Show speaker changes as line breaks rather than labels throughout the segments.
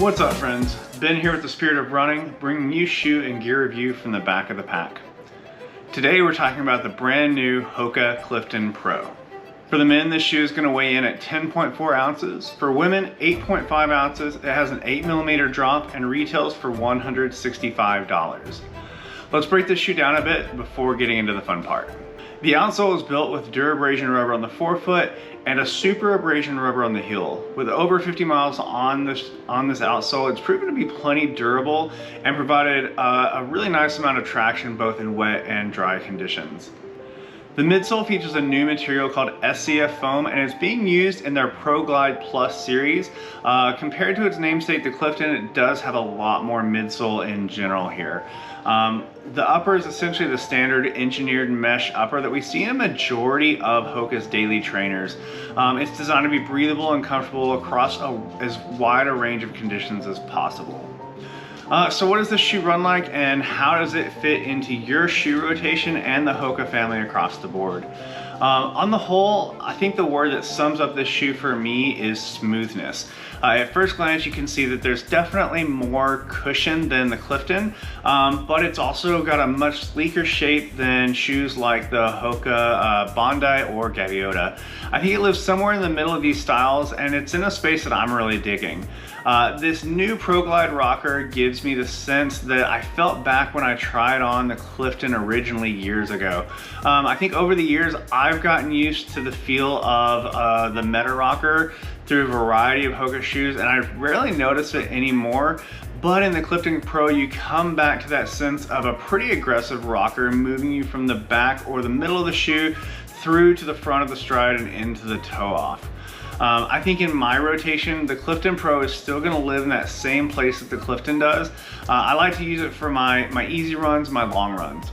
What's up, friends? Ben here with the Spirit of Running, bringing you shoe and gear review from the back of the pack. Today we're talking about the brand new Hoka Clifton Pro. For the men, this shoe is going to weigh in at 10.4 ounces. For women, 8.5 ounces. It has an 8mm drop and retails for $165. Let's break this shoe down a bit before getting into the fun part. The outsole is built with durabrasion rubber on the forefoot and a super abrasion rubber on the heel. With over 50 miles on this outsole, it's proven to be plenty durable and provided a really nice amount of traction both in wet and dry conditions. The midsole features a new material called SCF foam, and it's being used in their Pro Glide Plus series. Compared to its namesake, the Clifton, it does have a lot more midsole in general here. The upper is essentially the standard engineered mesh upper that we see in a majority of Hoka's daily trainers. It's designed to be breathable and comfortable across as wide a range of conditions as possible. So what does this shoe run like, and how does it fit into your shoe rotation and the Hoka family across the board? On the whole, I think the word that sums up this shoe for me is smoothness. At first glance, you can see that there's definitely more cushion than the Clifton, but it's also got a much sleeker shape than shoes like the Hoka Bondi or Gaviota. I think it lives somewhere in the middle of these styles, and it's in a space that I'm really digging. This new Pro Glide rocker gives me the sense that I felt back when I tried on the Clifton originally years ago. I think over the years, I've gotten used to the feel of the Meta rocker through a variety of Hoka shoes, and I rarely notice it anymore. But in the Clifton Pro, you come back to that sense of a pretty aggressive rocker moving you from the back or the middle of the shoe through to the front of the stride and into the toe off. I think in my rotation, the Clifton Pro is still going to live in that same place that the Clifton does. I like to use it for my easy runs, my long runs.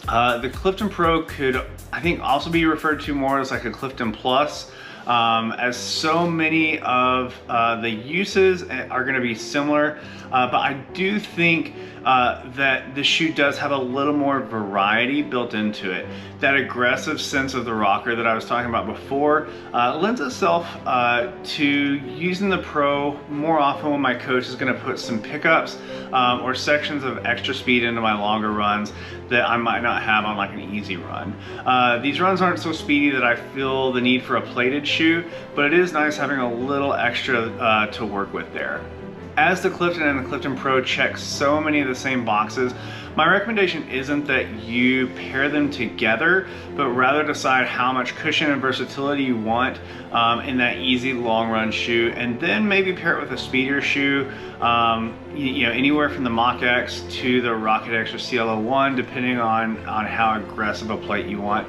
The Clifton Pro could, I think, also be referred to more as like a Clifton Plus, as so many of the uses are going to be similar, but I do think that the shoe does have a little more variety built into it. That aggressive sense of the rocker that I was talking about before lends itself to using the Pro more often when my coach is going to put some pickups or sections of extra speed into my longer runs that I might not have on like an easy run. These runs aren't so speedy that I feel the need for a plated shoe, but it is nice having a little extra to work with there. As the Clifton and the Clifton Pro check so many of the same boxes, my recommendation isn't that you pair them together, but rather decide how much cushion and versatility you want in that easy long run shoe, and then maybe pair it with a speedier shoe, you know, anywhere from the Mach X to the Rocket X or CL01, depending on how aggressive a plate you want.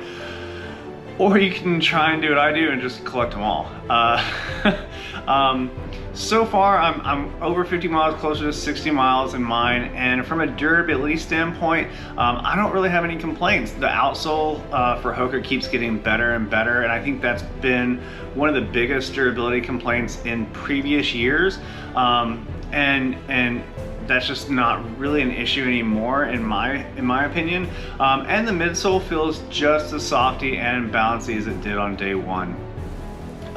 Or you can try and do what I do and just collect them all. So far, I'm over 50 miles, closer to 60 miles in mine, and from a durability standpoint, I don't really have any complaints. The outsole for Hoka keeps getting better and better, and I think that's been one of the biggest durability complaints in previous years, and that's just not really an issue anymore in my opinion. And the midsole feels just as softy and bouncy as it did on day one.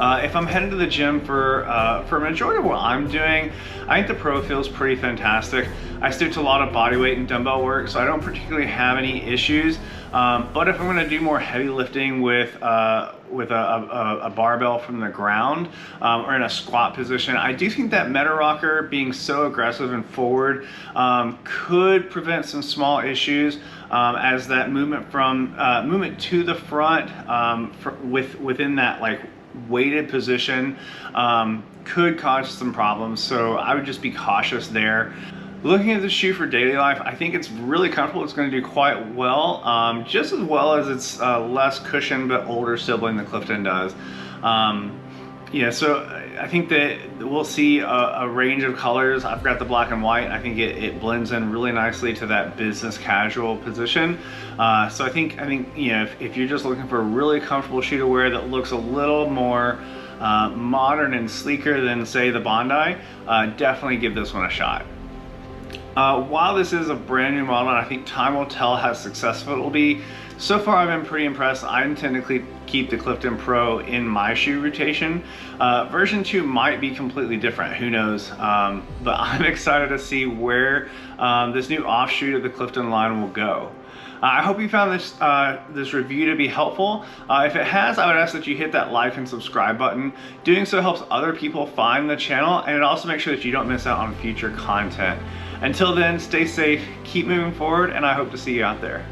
If I'm heading to the gym for a majority of what I'm doing, I think the Pro feels pretty fantastic. I stick to a lot of body weight and dumbbell work, so I don't particularly have any issues. But if I'm going to do more heavy lifting with a barbell from the ground or in a squat position, I do think that Meta rocker being so aggressive and forward could prevent some small issues, as that movement from movement to the front within that like weighted position could cause some problems, so I would just be cautious there. Looking at the shoe for daily life, I think it's really comfortable. It's going to do quite well, just as well as its less cushion but older sibling the Clifton does. Yeah, so I think that we'll see a range of colors. I've got the black and white. I think it blends in really nicely to that business casual position. So I think you know, if you're just looking for a really comfortable shoe to wear that looks a little more modern and sleeker than say the Bondi, definitely give this one a shot. While this is a brand new model, and I think time will tell how successful it will be, so far I've been pretty impressed. I intend to keep the Clifton Pro in my shoe rotation. Version 2 might be completely different, who knows, but I'm excited to see where this new offshoot of the Clifton line will go. I hope you found this review to be helpful. If it has, I would ask that you hit that like and subscribe button. Doing so helps other people find the channel, and it also makes sure that you don't miss out on future content. Until then, stay safe, keep moving forward, and I hope to see you out there.